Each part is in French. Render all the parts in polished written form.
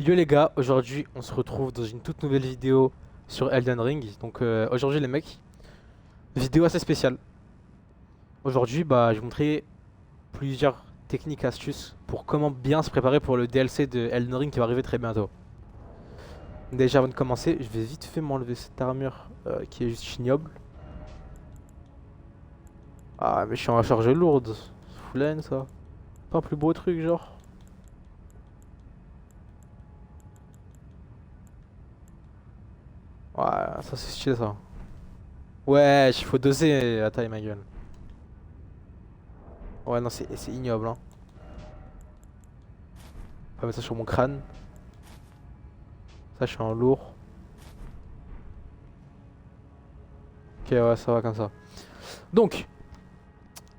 Yo les gars, aujourd'hui on se retrouve dans une toute nouvelle vidéo sur Elden Ring. Donc aujourd'hui les mecs, vidéo assez spéciale. Aujourd'hui je vais vous montrer plusieurs techniques, astuces pour comment bien se préparer pour le DLC de Elden Ring qui va arriver très bientôt. Déjà avant de commencer, je vais vite fait m'enlever cette armure qui est juste ignoble. Ah mais je suis en charge lourde, foulaine ça. Pas un plus beau truc genre. Ouais, ça c'est stylé ça. Ouais, il faut doser la taille ma gueule. Ouais non c'est ignoble hein. On va mettre ça sur mon crâne. Ça, je suis en lourd. Ok, ouais, ça va comme ça. Donc,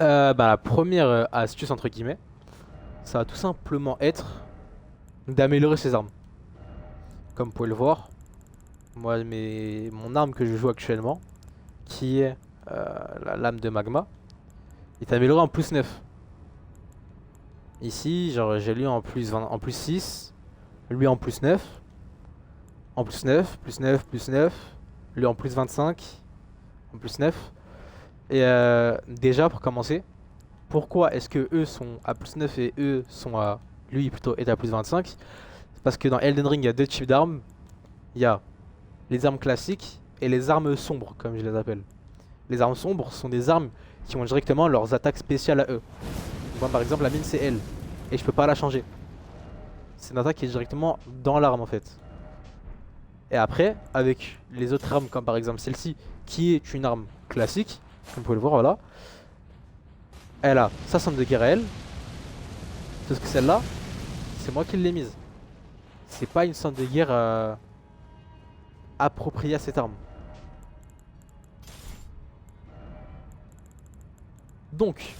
la première astuce, entre guillemets, ça va tout simplement être d'améliorer ses armes. Comme vous pouvez le voir, moi, mon arme que je joue actuellement, qui est la lame de magma, est améliorée en plus 9. Ici, genre, j'ai lui en plus 20, en plus 6, lui en plus 9, en plus 9, plus 9, plus 9, lui en plus 25, en plus 9. Et déjà, pour commencer, pourquoi est-ce que eux sont à plus 9 et eux sont à... Lui plutôt est à plus 25? C'est parce que dans Elden Ring, il y a deux types d'armes. Il y a les armes classiques et les armes sombres, comme je les appelle. Les armes sombres sont des armes qui ont directement leurs attaques spéciales à eux. Moi par exemple, la mine c'est elle. Et je peux pas la changer. C'est une attaque qui est directement dans l'arme en fait. Et après, avec les autres armes, comme par exemple celle-ci, qui est une arme classique, comme vous pouvez le voir, voilà. Elle a sa somme de guerre à elle. Sauf que celle-là, c'est moi qui l'ai mise. C'est pas une somme de guerre appropriée à cette arme. Donc,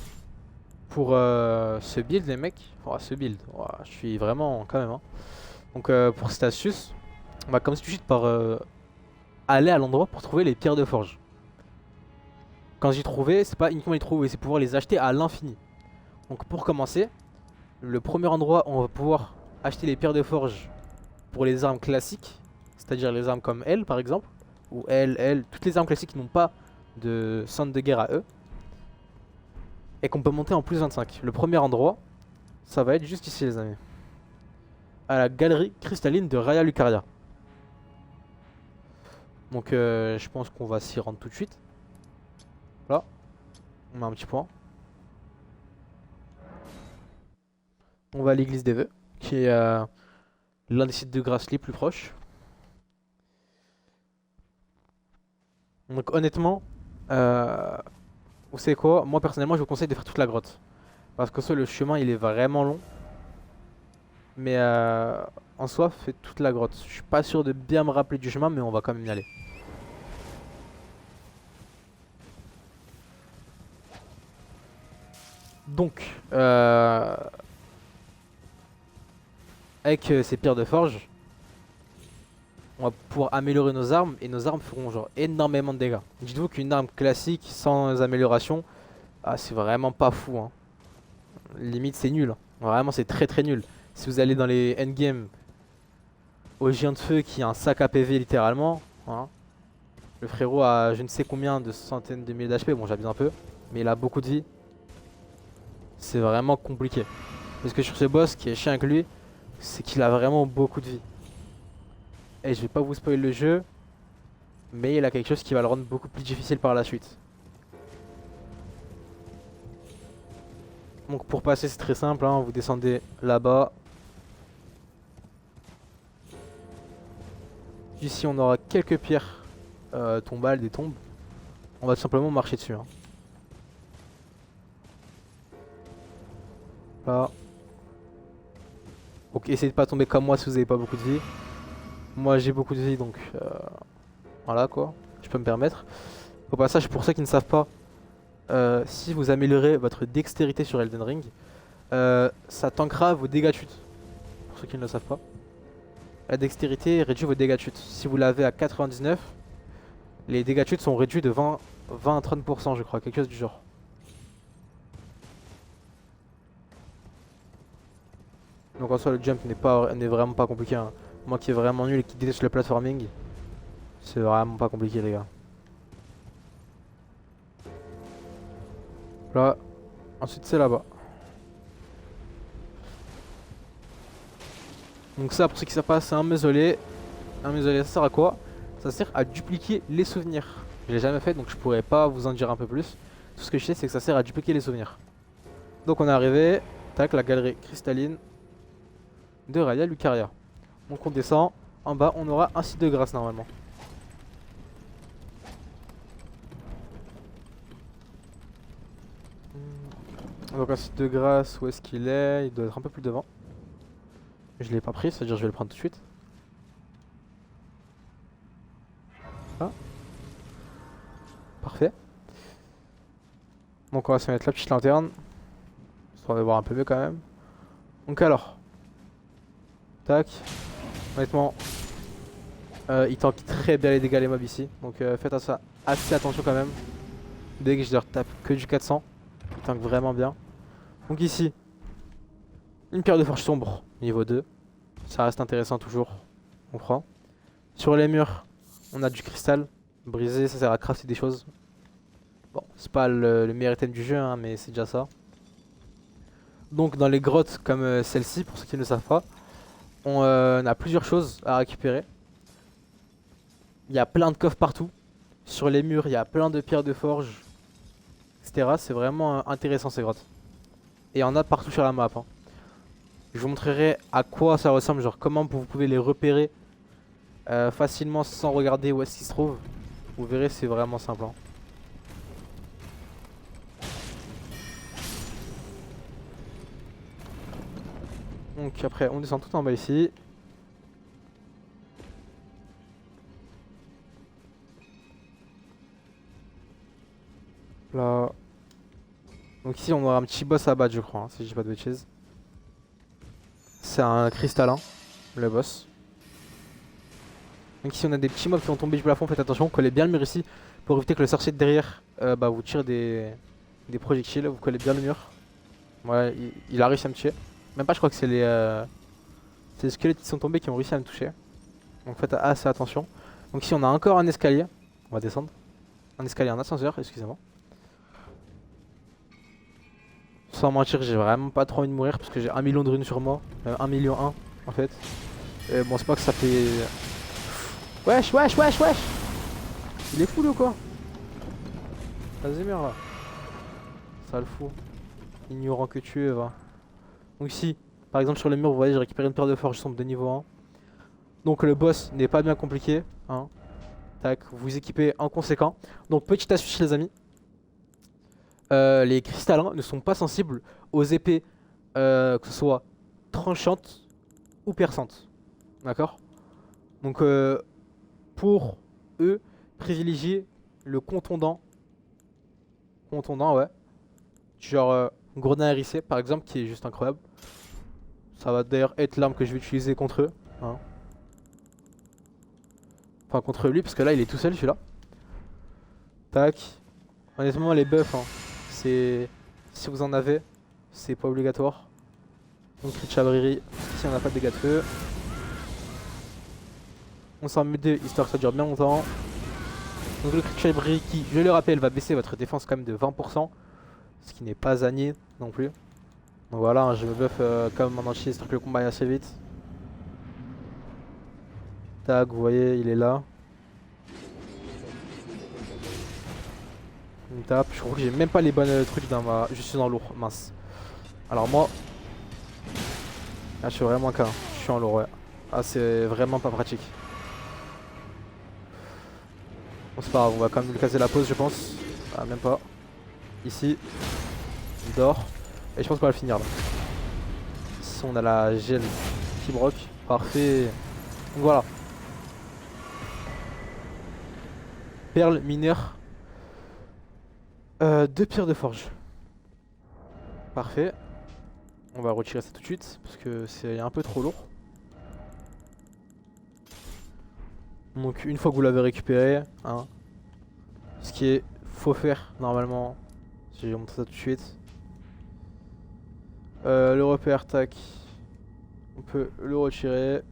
pour ce build, les mecs, je suis vraiment quand même. Hein. Donc, pour cette astuce, on va commencer tout de suite par aller à l'endroit pour trouver les pierres de forge. Quand j'y trouvais, c'est pas uniquement les trouver, c'est pouvoir les acheter à l'infini. Donc, pour commencer, le premier endroit où on va pouvoir acheter les pierres de forge pour les armes classiques, c'est-à-dire les armes comme elle par exemple, ou elle, toutes les armes classiques qui n'ont pas de centre de guerre à eux, et qu'on peut monter en plus 25. Le premier endroit, ça va être juste ici les amis, à la galerie cristalline de Raya Lucaria. Donc je pense qu'on va s'y rendre tout de suite. Là, on met un petit point. On va à l'église des vœux, qui est l'un des sites de grâce les plus proches. Donc honnêtement, vous savez quoi, moi personnellement je vous conseille de faire toute la grotte. Parce que ça, le chemin il est vraiment long. Mais en soi, faites toute la grotte. Je suis pas sûr de bien me rappeler du chemin, mais on va quand même y aller. Donc, avec ces pierres de forge, on va pouvoir améliorer nos armes. Et nos armes feront genre énormément de dégâts. Dites-vous qu'une arme classique sans amélioration, ah, c'est vraiment pas fou. Hein. Limite, c'est nul. Hein. Vraiment, c'est très très nul. Si vous allez dans les endgames au géant de feu qui a un sac à PV littéralement, hein, le frérot a je ne sais combien de centaines de milliers d'HP, bon j'abuse un peu, mais il a beaucoup de vie. C'est vraiment compliqué. Parce que sur ce boss, ce qui est chiant avec lui, c'est qu'il a vraiment beaucoup de vie. Et je vais pas vous spoiler le jeu, mais il a quelque chose qui va le rendre beaucoup plus difficile par la suite. Donc pour passer c'est très simple, hein, vous descendez là-bas. Ici on aura quelques pierres tombales, des tombes. On va tout simplement marcher dessus. Hein. Là. Donc essayez de pas tomber comme moi si vous avez pas beaucoup de vie. Moi j'ai beaucoup de vie donc voilà quoi, je peux me permettre. Au passage pour ceux qui ne savent pas, si vous améliorez votre dextérité sur Elden Ring, ça tankera vos dégâts de chute. Pour ceux qui ne le savent pas. La dextérité réduit vos dégâts de chute. Si vous l'avez à 99, les dégâts de chute sont réduits de 20 à 30% je crois, quelque chose du genre. Donc en soi le jump n'est vraiment pas compliqué, hein. Moi qui est vraiment nul et qui déteste le platforming, c'est vraiment pas compliqué les gars. Là, ensuite c'est là-bas. Donc ça, pour ceux qui savent pas, c'est un mausolée. Un mausolée, ça sert à quoi? Ça sert à dupliquer les souvenirs. Je l'ai jamais fait, donc je pourrais pas vous en dire un peu plus. Tout ce que je sais, c'est que ça sert à dupliquer les souvenirs. Donc on est arrivé, tac, la galerie cristalline de Raya Lucaria. Donc on descend, en bas on aura un site de grâce normalement. Donc un site de grâce, où est-ce qu'il est? Il doit être un peu plus devant. Je l'ai pas pris, c'est-à-dire je vais le prendre tout de suite. Ah. Parfait. Donc on va se mettre la petite lanterne, histoire de voir un peu mieux quand même. Donc alors, tac, honnêtement, il tank très bien les dégâts les mobs ici, donc faites à ça assez attention quand même. Dès que je leur tape que du 400, il tank vraiment bien. Donc ici, une pierre de forge sombre, niveau 2, ça reste intéressant toujours, on prend. Sur les murs, on a du cristal brisé, ça sert à crafter des choses. Bon, c'est pas le meilleur item du jeu, hein, mais c'est déjà ça. Donc dans les grottes comme celle-ci, pour ceux qui ne le savent pas, on a plusieurs choses à récupérer. Il y a plein de coffres partout. Sur les murs, il y a plein de pierres de forge, etc. C'est vraiment intéressant ces grottes. Et il y en a partout sur la map, hein. Je vous montrerai à quoi ça ressemble, genre comment vous pouvez les repérer facilement sans regarder où est-ce qu'ils se trouvent. Vous verrez, c'est vraiment simple, hein. Donc après, on descend tout en bas ici. Là. Donc ici, on aura un petit boss à battre, je crois, hein, si je dis pas de bêtises. C'est un cristallin, le boss. Donc ici, on a des petits mobs qui vont tomber du plafond. Faites attention, collez bien le mur ici pour éviter que le sorcier de derrière vous tire des projectiles. Vous collez bien le mur. Ouais, il a réussi à me tuer. Même pas, je crois que c'est les squelettes qui sont tombés qui ont réussi à me toucher. Donc faites assez attention. Donc ici, on a encore un escalier. On va descendre. Un escalier, un ascenseur, excusez-moi. Sans mentir, j'ai vraiment pas trop envie de mourir parce que j'ai 1 million de runes sur moi. 1 million 1 en fait. Et bon, c'est pas que ça fait. Wesh, wesh, wesh, wesh! Il est fou, lui, ou quoi? Vas-y, merde là. Ça le fout. Ignorant que tu es, va. Donc, ici, par exemple, sur les murs, vous voyez, j'ai récupéré une pierre de forge sombre de niveau 1. Donc, le boss n'est pas bien compliqué, hein. Tac, vous équipez en conséquent. Donc, petite astuce, les amis. Les cristallins ne sont pas sensibles aux épées, que ce soit tranchantes ou perçantes. D'accord? Donc, pour eux, privilégier le contondant. Contondant, ouais. Genre Gourdin hérissé, par exemple, qui est juste incroyable. Ça va d'ailleurs être l'arme que je vais utiliser contre eux, hein. Enfin, contre lui, parce que là, il est tout seul, celui-là. Tac. Honnêtement, les buffs, hein, c'est... Si vous en avez, c'est pas obligatoire. Donc, cri de chabririe, si on n'a pas de dégâts de feu. On s'en met deux, histoire que ça dure bien longtemps. Donc, le cri de chabririe qui, je le rappelle, va baisser votre défense quand même de 20%. Ce qui n'est pas à nier non plus. Donc voilà, hein, je me buff comme en entier, histoire que le combat aille assez vite. Tac, vous voyez, il est là. Il me tape. Je crois que j'ai même pas les bonnes trucs dans ma. Je suis en lourd, mince. Alors moi. Là, je suis vraiment qu'un. Je suis en lourd, ouais. Ah, c'est vraiment pas pratique. Bon, c'est pas grave, on va quand même lui casser la pause, je pense. Ah, même pas. Ici. Il dort. Et je pense qu'on va le finir là. Ici, on a la gel qui broque. Parfait. Donc voilà. Perle mineure. 2 pierres de forge. Parfait. On va retirer ça tout de suite parce que c'est un peu trop lourd. Donc une fois que vous l'avez récupéré, hein, ce qui est faut faire normalement, si je vais montrer ça tout de suite. Le repère, tac. peut le retirer.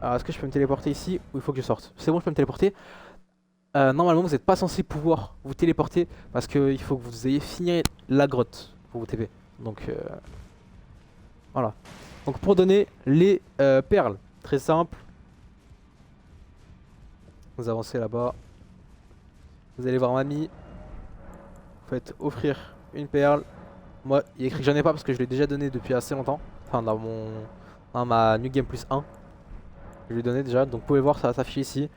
Alors est-ce que je peux me téléporter ici ou il faut que je sorte? C'est bon, je peux me téléporter. Normalement vous n'êtes pas censé pouvoir vous téléporter parce qu'il faut que vous ayez fini la grotte pour vous TP. Donc voilà. Donc pour donner les perles, très simple. Vous avancez là-bas. Vous allez voir mamie. Vous faites offrir une perle. Moi il est écrit que j'en ai pas parce que je l'ai déjà donné depuis assez longtemps. Enfin dans ma New Game Plus 1. Je lui ai donné déjà. Donc vous pouvez voir ça s'affiche ici.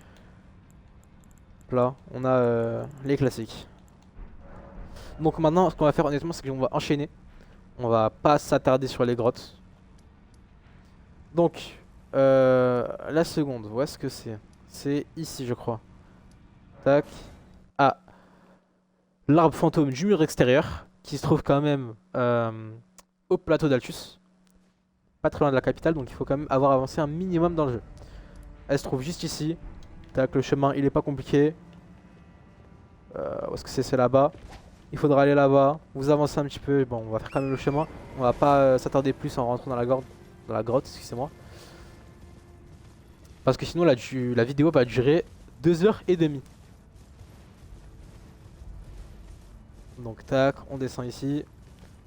Là on a les classiques. Donc maintenant ce qu'on va faire honnêtement c'est qu'on va enchaîner. On va pas s'attarder sur les grottes. Donc la seconde, où est-ce que c'est? C'est ici je crois. Tac. Ah, l'arbre fantôme du mur extérieur qui se trouve quand même au plateau d'Altus. Pas très loin de la capitale, donc il faut quand même avoir avancé un minimum dans le jeu. Elle se trouve juste ici. Tac, le chemin il est pas compliqué. Où est-ce que c'est là-bas. Il faudra aller là-bas. Vous avancez un petit peu. Bon, on va faire quand même le chemin. On va pas s'attarder plus en rentrant dans la grotte, excusez-moi. Parce que sinon la vidéo va durer 2h30. Donc tac, on descend ici.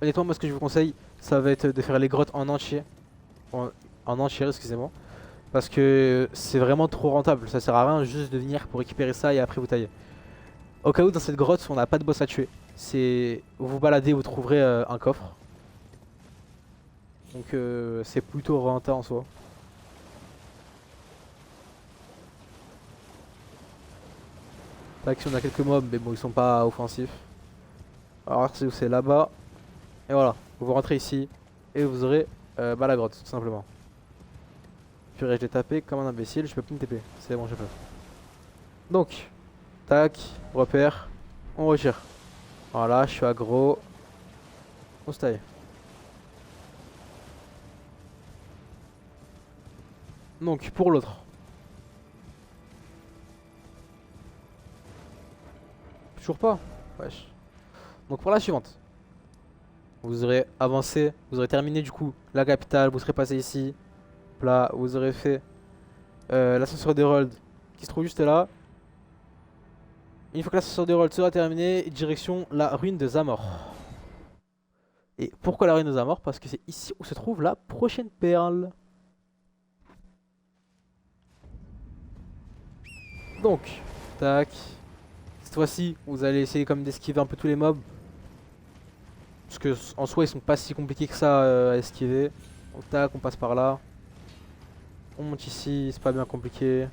Honnêtement moi ce que je vous conseille ça va être de faire les grottes en entier. En entier excusez-moi. Parce que c'est vraiment trop rentable. Ça sert à rien juste de venir pour récupérer ça et après vous tailler. Au cas où dans cette grotte on n'a pas de boss à tuer. C'est vous vous baladez, vous trouverez un coffre. Donc c'est plutôt rentable en soi. Tac, si on a quelques mobs mais bon ils sont pas offensifs. Alors c'est là-bas. Et voilà, vous rentrez ici et vous aurez la grotte tout simplement. Purée, je l'ai tapé comme un imbécile, je peux plus me TP. C'est bon, je peux. Donc, tac, repère, on retire. Voilà, je suis aggro. On se taille. Donc, pour l'autre. Toujours pas. Wesh. Donc, pour la suivante. Vous aurez avancé, vous aurez terminé du coup la capitale, vous serez passé ici. Là, vous aurez fait l'ascenseur d'Hérold qui se trouve juste là. Une fois que l'ascenseur d'Hérold sera terminé, direction la ruine de Zamor. Et pourquoi la ruine de Zamor? Parce que c'est ici où se trouve la prochaine perle. Donc, tac. Cette fois-ci, vous allez essayer comme d'esquiver un peu tous les mobs. Parce que en soi, ils sont pas si compliqués que ça à esquiver. Donc tac, on passe par là. On monte ici, c'est pas bien compliqué.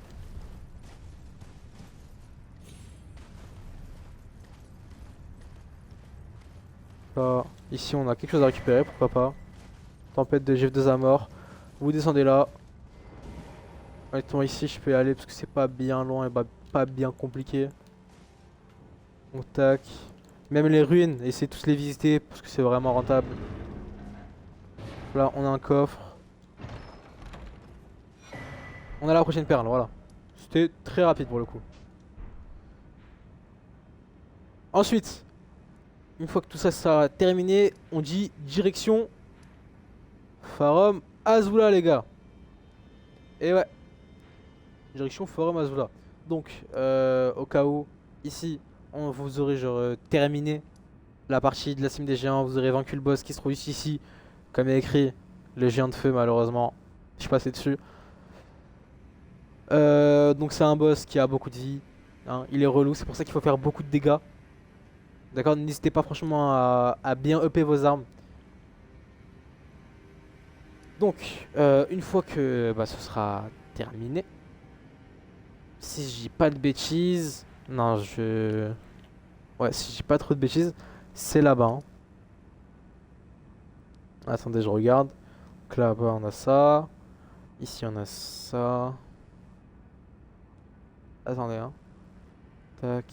Là, ici on a quelque chose à récupérer, pourquoi pas. Tempête de G2 à mort. Vous descendez là. Honnêtement ici je peux y aller parce que c'est pas bien loin et pas bien compliqué. On tac. Même les ruines, essayez tous les visiter parce que c'est vraiment rentable. Là on a un coffre. On a la prochaine perle, voilà. C'était très rapide pour le coup. Ensuite, une fois que tout ça sera terminé, on dit direction Farum Azula les gars. Et ouais. Direction Forum Azula. Donc, au cas où, ici, vous aurez genre terminé la partie de la cime des géants. Vous aurez vaincu le boss qui se trouve juste ici. Comme il y a écrit, le géant de feu, malheureusement. Je suis passé dessus. Donc, c'est un boss qui a beaucoup de vie. Hein. Il est relou, c'est pour ça qu'il faut faire beaucoup de dégâts. D'accord. N'hésitez pas franchement à bien upper vos armes. Donc, une fois que ce sera terminé. Si je dis pas de bêtises. Non, ouais, si je dis pas trop de bêtises, c'est là-bas. Hein. Attendez, je regarde. Donc là-bas, on a ça. Ici, on a ça. Attendez, hein. Tac.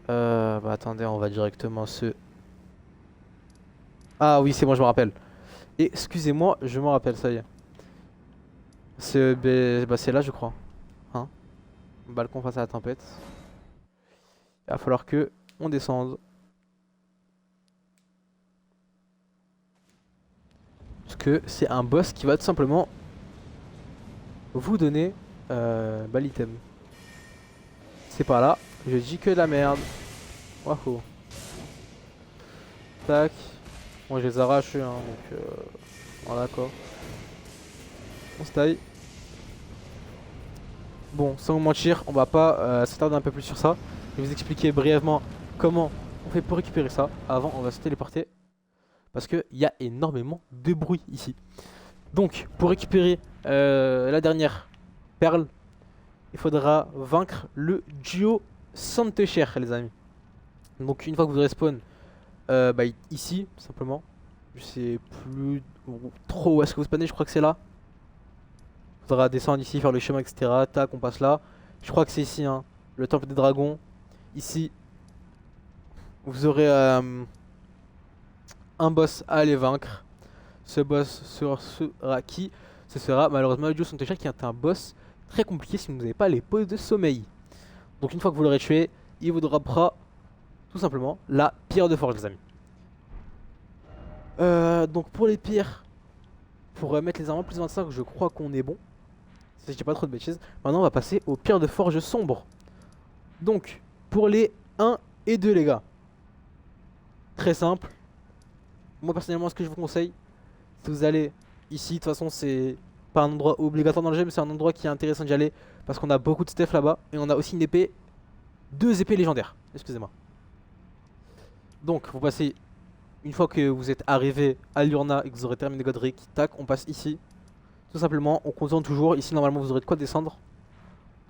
Attendez, on va directement se... Ah oui, c'est bon, je me rappelle. Et excusez-moi, je me rappelle, ça y est. C'est là, je crois. Hein. Balcon face à la tempête. Il va falloir que on descende. que c'est un boss qui va tout simplement vous donner l'item. C'est pas là, je dis que de la merde. Wahoo. Tac. Moi je les arrache hein, donc voilà quoi. On se taille. Bon, sans vous mentir, on va pas s'attarder un peu plus sur ça. Je vais vous expliquer brièvement comment on fait pour récupérer ça. Avant, on va se téléporter parce qu'il y a énormément de bruit ici. Donc, pour récupérer la dernière perle, il faudra vaincre le duo Santecher, les amis. Donc, une fois que vous respawn ici, simplement, je sais plus trop où est-ce que vous spawnez, je crois que c'est là. Il faudra descendre ici, faire le chemin, etc. Tac, on passe là. Je crois que c'est ici, hein, le temple des dragons. Ici, vous aurez un boss à aller vaincre. Ce boss sera qui? Ce sera malheureusement le duo Santecher qui est un boss très compliqué si vous n'avez pas les pauses de sommeil. Donc une fois que vous l'aurez tué, il vous droppera tout simplement la pierre de forge, les amis. Donc pour les pierres, pour mettre les armes plus 25, je crois qu'on est bon. Si je dis pas trop de bêtises. Maintenant on va passer aux pierres de forge sombre. Donc pour les 1 et 2 les gars, très simple. Moi personnellement ce que je vous conseille, si vous allez ici, de toute façon c'est pas un endroit obligatoire dans le jeu, mais c'est un endroit qui est intéressant d'y aller parce qu'on a beaucoup de stuff là-bas et on a aussi une épée, 2 épées légendaires, excusez-moi. Donc vous passez, une fois que vous êtes arrivé à l'Urna et que vous aurez terminé Godric, tac, on passe ici. Tout simplement, on contourne toujours, ici normalement vous aurez de quoi descendre.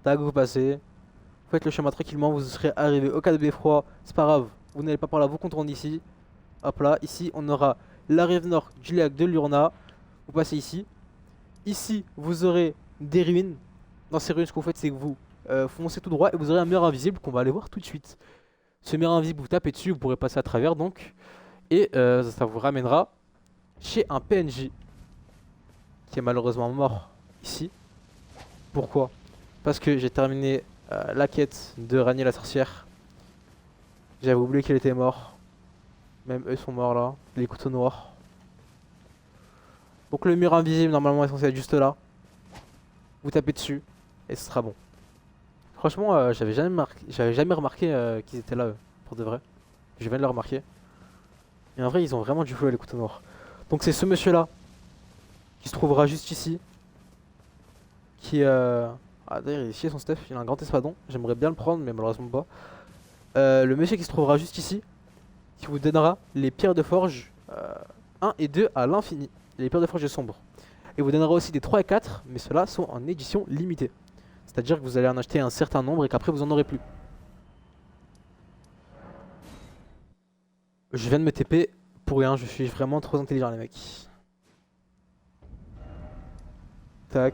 Tac, vous passez, vous faites le chemin tranquillement, vous serez arrivé au cas de beffroi, c'est pas grave, vous n'allez pas par là, vous contournez ici. Hop là, ici on aura la rive nord du lac de l'Urna, vous passez ici. Ici, vous aurez des ruines. Dans ces ruines, ce que vous faites, c'est que vous foncez tout droit et vous aurez un mur invisible qu'on va aller voir tout de suite. Ce mur invisible, vous tapez dessus, vous pourrez passer à travers donc. Et ça vous ramènera chez un PNJ qui est malheureusement mort ici. Pourquoi? Parce que j'ai terminé la quête de Ranier la sorcière. J'avais oublié qu'il était mort. Même eux sont morts là, les couteaux noirs. Donc le mur invisible normalement est censé être juste là. Vous tapez dessus et ce sera bon. Franchement j'avais jamais remarqué qu'ils étaient là pour de vrai. Je viens de le remarquer. Et en vrai ils ont vraiment du feu les couteaux noirs. Donc c'est ce monsieur là qui se trouvera juste ici. Qui ah d'ailleurs il est chier son stuff, il a un grand espadon. J'aimerais bien le prendre mais malheureusement pas. Le monsieur qui se trouvera juste ici, qui vous donnera les pierres de forge 1 et 2 à l'infini. Les pierres de forge sombres. Et vous donnera aussi des 3 et 4, mais ceux-là sont en édition limitée. C'est-à-dire que vous allez en acheter un certain nombre et qu'après vous en aurez plus. Je viens de me TP pour rien, je suis vraiment trop intelligent les mecs. Tac.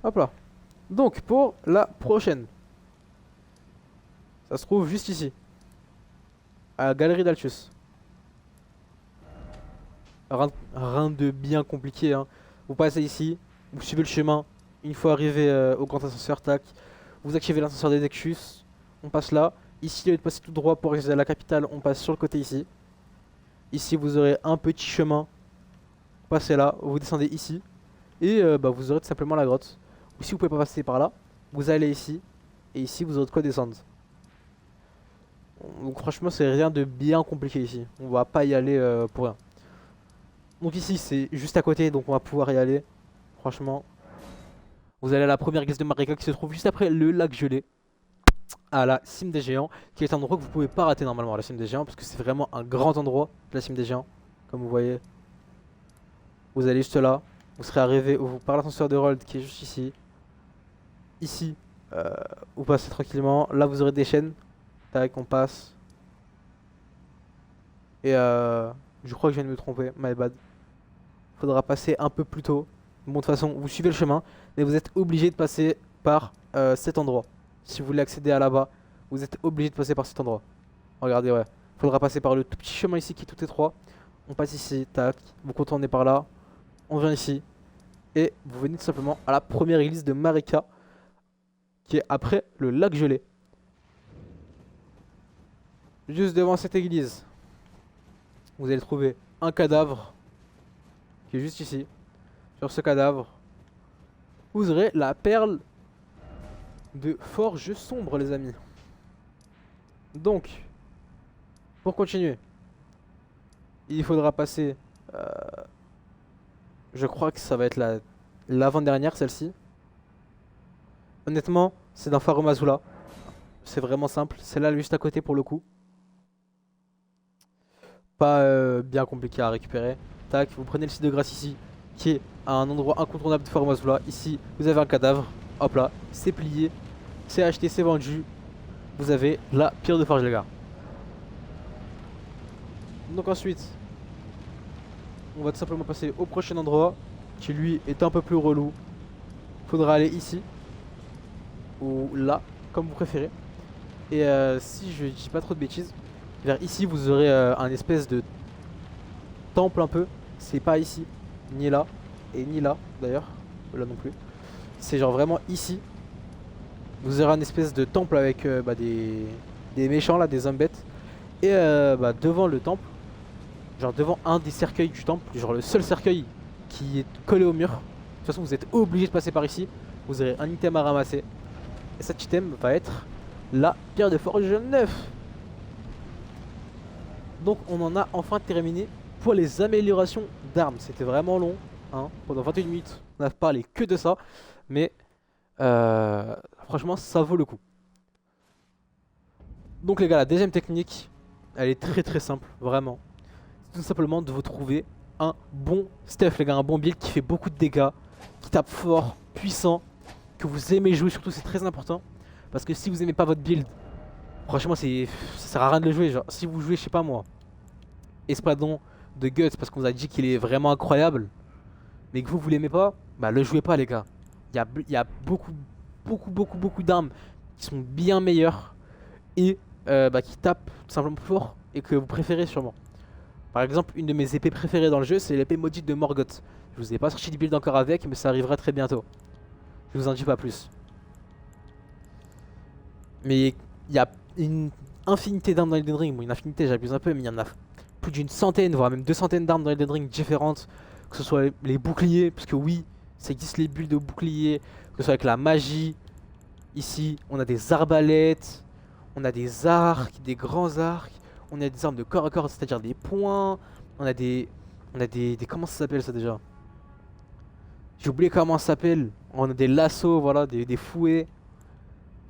Hop là. Donc pour la prochaine. Ça se trouve juste ici. À la galerie d'Altus. Rien de bien compliqué hein. Vous passez ici, vous suivez le chemin. Une fois arrivé au grand ascenseur, tac. Vous activez l'ascenseur des Dexus. On passe là. Ici, au lieu de passer tout droit pour accéder à la capitale, on passe sur le côté ici. Ici, vous aurez un petit chemin. Passez là, vous descendez ici. Et vous aurez tout simplement la grotte. Ou si vous pouvez pas passer par là, vous allez ici. Et ici, vous aurez de quoi descendre. Donc franchement, c'est rien de bien compliqué ici. On va pas y aller pour rien. Donc ici, c'est juste à côté, donc on va pouvoir y aller. Franchement. Vous allez à la première église de Marika qui se trouve juste après le lac gelé. À la cime des géants, qui est un endroit que vous pouvez pas rater normalement à la cime des géants, parce que c'est vraiment un grand endroit, la cime des géants, comme vous voyez. Vous allez juste là, vous serez arrivé par l'ascenseur de Rold qui est juste ici. Ici, vous passez tranquillement, là vous aurez des chaînes, tac, on passe. Et je crois que je viens de me tromper, my bad. Faudra passer un peu plus tôt. Bon, de toute façon, vous suivez le chemin, mais vous êtes obligé de passer par cet endroit. Si vous voulez accéder à là-bas, vous êtes obligé de passer par cet endroit. Regardez, ouais. Faudra passer par le tout petit chemin ici qui est tout étroit. On passe ici, tac. Vous contournez par là. On vient ici. Et vous venez tout simplement à la première église de Marika, qui est après le lac gelé. Juste devant cette église, vous allez trouver un cadavre qui est juste ici. Sur ce cadavre, vous aurez la perle de forge sombre, les amis. Donc, pour continuer, il faudra passer... je crois que ça va être l'avant-dernière, celle-ci. Honnêtement, c'est dans Farum Azula. C'est vraiment simple. C'est là juste à côté pour le coup. Pas bien compliqué à récupérer. Tac, vous prenez le site de grâce ici, qui est à un endroit incontournable de Farum Azula. Ici, vous avez un cadavre. Hop là, c'est plié. C'est acheté, c'est vendu. Vous avez la pierre de forge, les gars. Donc ensuite, on va tout simplement passer au prochain endroit, qui lui est un peu plus relou. Faudra aller ici, ou là, comme vous préférez. Et si je dis pas trop de bêtises, vers ici vous aurez un espèce de temple un peu. C'est pas ici, ni là, et ni là d'ailleurs, là non plus. C'est genre vraiment ici. Vous aurez un espèce de temple avec des méchants là, des zombettes. Et devant le temple, genre devant un des cercueils du temple, genre le seul cercueil qui est collé au mur. De toute façon vous êtes obligé de passer par ici. Vous aurez un item à ramasser. Et cet item va être la pierre de forge 9. Donc on en a enfin terminé pour les améliorations d'armes. C'était vraiment long, hein. Pendant 21 minutes on n'a parlé que de ça. Mais franchement ça vaut le coup. Donc les gars, la deuxième technique, elle est très simple, vraiment. C'est tout simplement de vous trouver un bon stuff, les gars, un bon build qui fait beaucoup de dégâts, qui tape fort, puissant, que vous aimez jouer, surtout c'est très important. Parce que si vous aimez pas votre build, franchement ça sert à rien de le jouer. Genre si vous jouez, je sais pas moi, Espadon de Guts parce qu'on vous a dit qu'il est vraiment incroyable, mais que vous l'aimez pas, bah le jouez pas les gars. Il y a beaucoup d'armes qui sont bien meilleures et qui tapent tout simplement plus fort et que vous préférez sûrement. Par exemple, une de mes épées préférées dans le jeu, c'est l'épée maudite de Morgoth. Je vous ai pas sorti de build encore avec, mais ça arrivera très bientôt. Je vous en dis pas plus. Mais il y a une infinité d'armes dans Elden Ring. Bon, une infinité, j'abuse un peu, mais il y en a plus d'une centaine, voire même 200 d'armes dans Elden Ring différentes. Que ce soit les boucliers, parce que oui, ça existe les builds de boucliers. Que ce soit avec la magie. Ici, on a des arbalètes. On a des arcs, des grands arcs. On a des armes de corps à corps, c'est-à-dire des poings. On a des... comment ça s'appelle ça déjà? J'ai oublié comment ça s'appelle. On a des lassos, voilà, des fouets.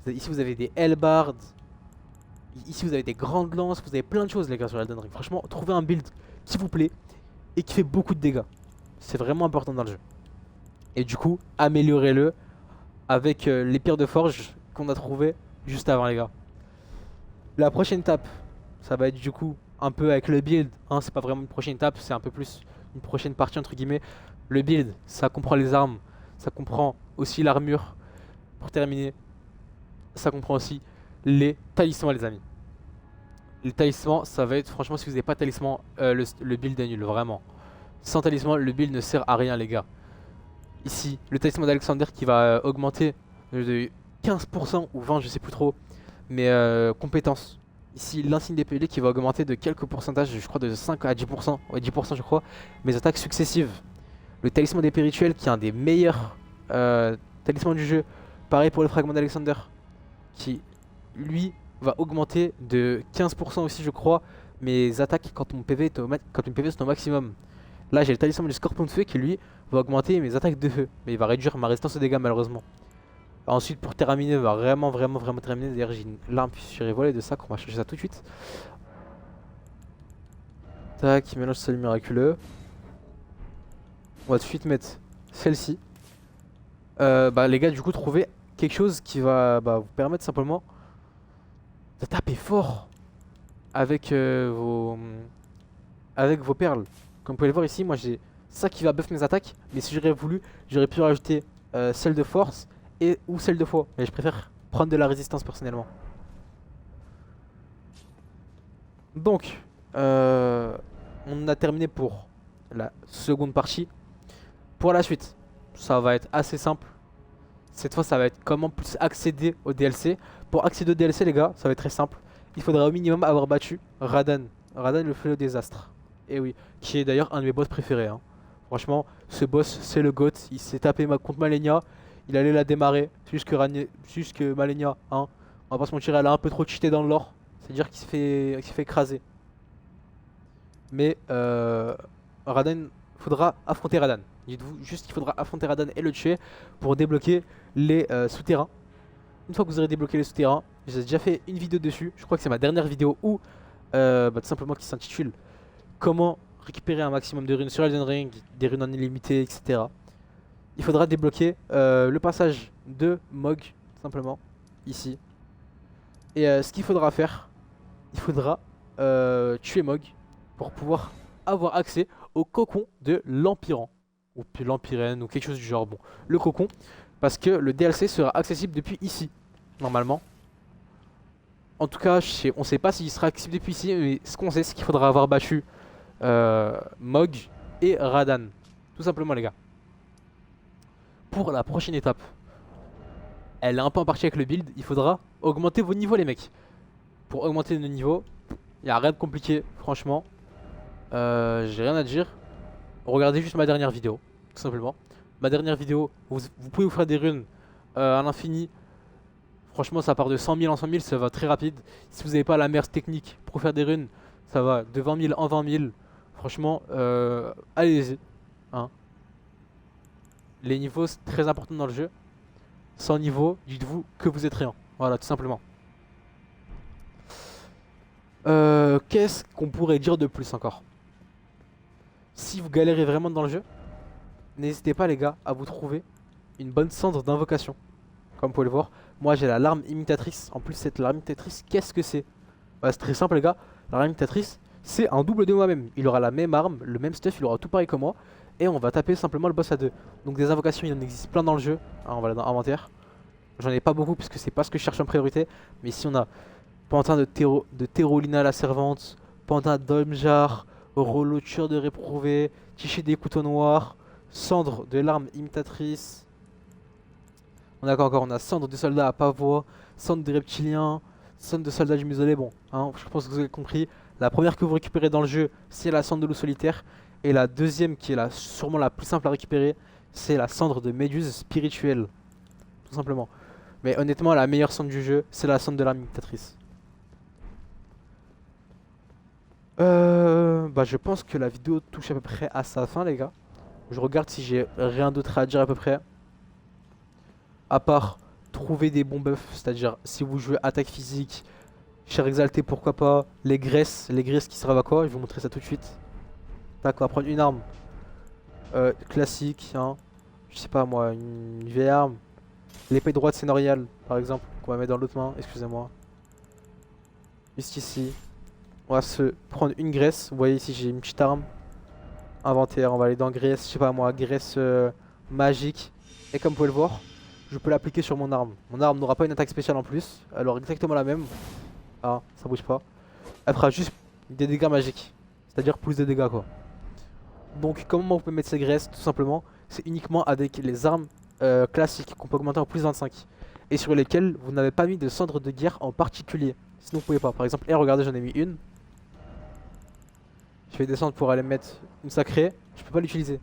Ici vous avez des hallebards. Ici vous avez des grandes lances. Vous avez plein de choses les gars sur Elden Ring. Franchement, trouvez un build qui vous plaît et qui fait beaucoup de dégâts. C'est vraiment important dans le jeu. Et du coup, améliorez-le avec les pierres de forge qu'on a trouvées juste avant les gars. La prochaine étape, ça va être du coup un peu avec le build, hein, c'est pas vraiment une prochaine étape, c'est un peu plus une prochaine partie entre guillemets. Le build, ça comprend les armes, ça comprend aussi l'armure. Pour terminer, ça comprend aussi les talismans les amis. Les talismans, ça va être franchement si vous n'avez pas de talisman, le build est nul vraiment. Sans talisman, le build ne sert à rien les gars. Ici, le talisman d'Alexander qui va augmenter de 15% ou 20, je sais plus trop, mais compétences. Ici, l'insigne d'épée qui va augmenter de quelques pourcentages, je crois de 5 à 10%, ouais 10% je crois, mes attaques successives. Le talisman d'épée rituelle qui est un des meilleurs talismans du jeu. Pareil pour le fragment d'Alexander, qui lui va augmenter de 15% aussi je crois, mes attaques quand mon PV est au maximum. Là j'ai le talisman du scorpion de feu qui lui va augmenter mes attaques de feu, mais il va réduire ma résistance aux dégâts malheureusement. Ensuite pour terminer, va vraiment terminer. D'ailleurs j'ai une larme survolée de ça, qu'on va chercher ça tout de suite. Tac, mélange salut miraculeux. On va tout de suite mettre celle-ci. Les gars du coup trouver quelque chose qui va vous permettre simplement de taper fort avec vos perles. Comme vous pouvez le voir ici, moi j'ai ça qui va buff mes attaques, mais si j'aurais voulu, j'aurais pu rajouter celle de force ou celle de foi, mais je préfère prendre de la résistance personnellement. Donc on a terminé pour la seconde partie. Pour la suite, ça va être assez simple. Cette fois ça va être comment plus accéder au DLC. Pour accéder au DLC les gars, ça va être très simple. Il faudra au minimum avoir battu Radan le fléau des astres. et oui, qui est d'ailleurs un de mes boss préférés. Hein. Franchement, ce boss, c'est le GOAT. Il s'est tapé contre Malenia. Il allait la démarrer. C'est juste que Malenia, hein, on va pas se mentir, elle a un peu trop cheaté dans le lore. C'est-à-dire qu'il s'est fait écraser. Mais Radan, faudra affronter Radan. Dites-vous juste qu'il faudra affronter Radan et le tuer pour débloquer les souterrains. Une fois que vous aurez débloqué les souterrains, j'ai déjà fait une vidéo dessus. Je crois que c'est ma dernière vidéo où, tout simplement, qui s'intitule comment récupérer un maximum de runes sur Elden Ring, des runes en illimité, etc. Il faudra débloquer le passage de Mog, tout simplement, ici. Et ce qu'il faudra faire, il faudra tuer Mog pour pouvoir avoir accès au cocon de l'Empyrant. Ou puis l'Empyrène, ou quelque chose du genre. Bon, le cocon, parce que le DLC sera accessible depuis ici, normalement. En tout cas, on ne sait pas s'il sera accessible depuis ici, mais ce qu'on sait, c'est qu'il faudra avoir battu Mog et Radan. Tout simplement, les gars. Pour la prochaine étape, elle est un peu en partie avec le build, il faudra augmenter vos niveaux, les mecs. Pour augmenter nos niveaux, il n'y a rien de compliqué, franchement. J'ai rien à dire. Regardez juste ma dernière vidéo, tout simplement. Ma dernière vidéo, vous pouvez vous faire des runes à l'infini. Franchement, ça part de 100 000 en 100 000, ça va très rapide. Si vous n'avez pas la meilleure technique pour faire des runes, ça va de 20 000 en 20 000. Franchement, allez-y. Hein. Les niveaux, c'est très important dans le jeu. Sans niveau, dites-vous que vous êtes rien. Voilà, tout simplement. Qu'est-ce qu'on pourrait dire de plus encore? Si vous galérez vraiment dans le jeu, n'hésitez pas les gars à vous trouver une bonne cendre d'invocation. Comme vous pouvez le voir, moi j'ai la larme imitatrice. En plus cette larme imitatrice, qu'est-ce que c'est? Bah, c'est très simple les gars, la larme imitatrice c'est un double de moi-même. Il aura la même arme, le même stuff, il aura tout pareil que moi. Et on va taper simplement le boss à deux. Donc des invocations il en existe plein dans le jeu. On va aller dans inventaire. J'en ai pas beaucoup puisque c'est pas ce que je cherche en priorité. Mais si on a Pantin de Térolina la servante, Pantin d'Olmjar, Roloture de réprouvé, Tiché des couteaux noirs, Cendre de l'arme imitatrice. On a encore, on a Cendre de soldat à pavois, Cendre de reptilien, Cendre de soldat du muselé. Bon, hein, je pense que vous avez compris. La première que vous récupérez dans le jeu, c'est la cendre de loup solitaire. Et la deuxième, qui est sûrement la plus simple à récupérer, c'est la cendre de méduse spirituelle. Tout simplement. Mais honnêtement, la meilleure cendre du jeu, c'est la cendre de l'arme imitatrice. Je pense que la vidéo touche à peu près à sa fin, les gars. Je regarde si j'ai rien d'autre à dire à peu près. À part trouver des bons buffs, c'est-à-dire si vous jouez attaque physique, chair exaltée, pourquoi pas, les graisses qui servent à quoi, je vais vous montrer ça tout de suite. Tac, on va prendre une arme classique, hein. Je sais pas moi, une vieille arme. L'épée droite sénoriale, par exemple, qu'on va mettre dans l'autre main, excusez-moi. Juste ici. On va se prendre une graisse. Vous voyez ici, j'ai une petite arme. Inventaire, on va aller dans graisse, je sais pas moi, graisse magique. Et comme vous pouvez le voir, je peux l'appliquer sur mon arme. Mon arme n'aura pas une attaque spéciale en plus. Elle aura exactement la même. Ah, ça bouge pas. Elle fera juste des dégâts magiques. C'est-à-dire plus de dégâts quoi. Donc comment vous pouvez mettre ces graisses? Tout simplement, c'est uniquement avec les armes classiques qu'on peut augmenter en plus 25. Et sur lesquelles vous n'avez pas mis de cendre de guerre en particulier. Sinon vous pouvez pas. Par exemple, regardez, j'en ai mis une. Je vais descendre pour aller mettre une sacrée. Je peux pas l'utiliser.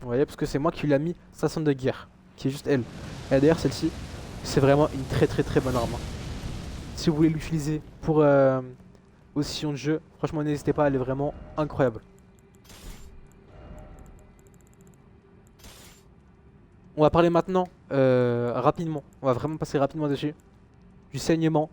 Vous voyez, parce que c'est moi qui lui ai mis sa cendre de guerre. Qui est juste elle. Et d'ailleurs celle-ci, c'est vraiment une très bonne arme. Si vous voulez l'utiliser pour aussi sessions de jeu, franchement n'hésitez pas, elle est vraiment incroyable. On va parler maintenant rapidement, on va vraiment passer rapidement dessus, du saignement.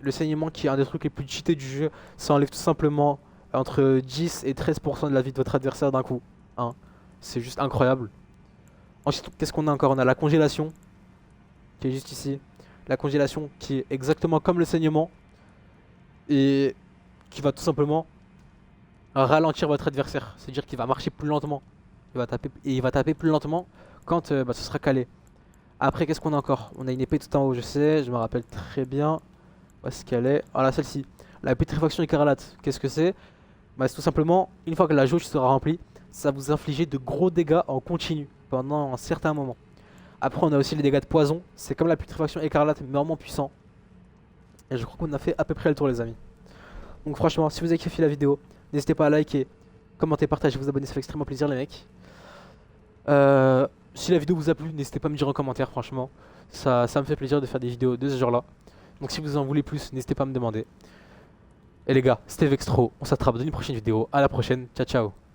Le saignement qui est un des trucs les plus cheatés du jeu, ça enlève tout simplement entre 10 et 13% de la vie de votre adversaire d'un coup. Hein. C'est juste incroyable. Ensuite, qu'est-ce qu'on a encore? On a la congélation, qui est juste ici. La congélation qui est exactement comme le saignement. Et qui va tout simplement ralentir votre adversaire. C'est-à-dire qu'il va marcher plus lentement. Il va taper plus lentement quand ce sera calé. Après, qu'est-ce qu'on a encore? On a une épée tout en haut, je sais, je me rappelle très bien. Où est-ce qu'elle est? Voilà, celle-ci. La pétrifaction écarlate. Qu'est-ce que c'est? C'est tout simplement, une fois que la jauge sera remplie, ça vous inflige de gros dégâts en continu pendant un certain moment. Après, on a aussi les dégâts de poison. C'est comme la putréfaction écarlate, mais vraiment puissant. Et je crois qu'on a fait à peu près le tour, les amis. Donc franchement, si vous avez kiffé la vidéo, N'hésitez pas à liker, commenter, partager, vous abonner, ça fait extrêmement plaisir les mecs. Si la vidéo vous a plu, n'hésitez pas à me dire en commentaire, franchement. Ça me fait plaisir de faire des vidéos de ce genre là. Donc si vous en voulez plus, n'hésitez pas à me demander. Et les gars, c'était Vextro, on s'attrape dans une prochaine vidéo. À la prochaine, ciao ciao.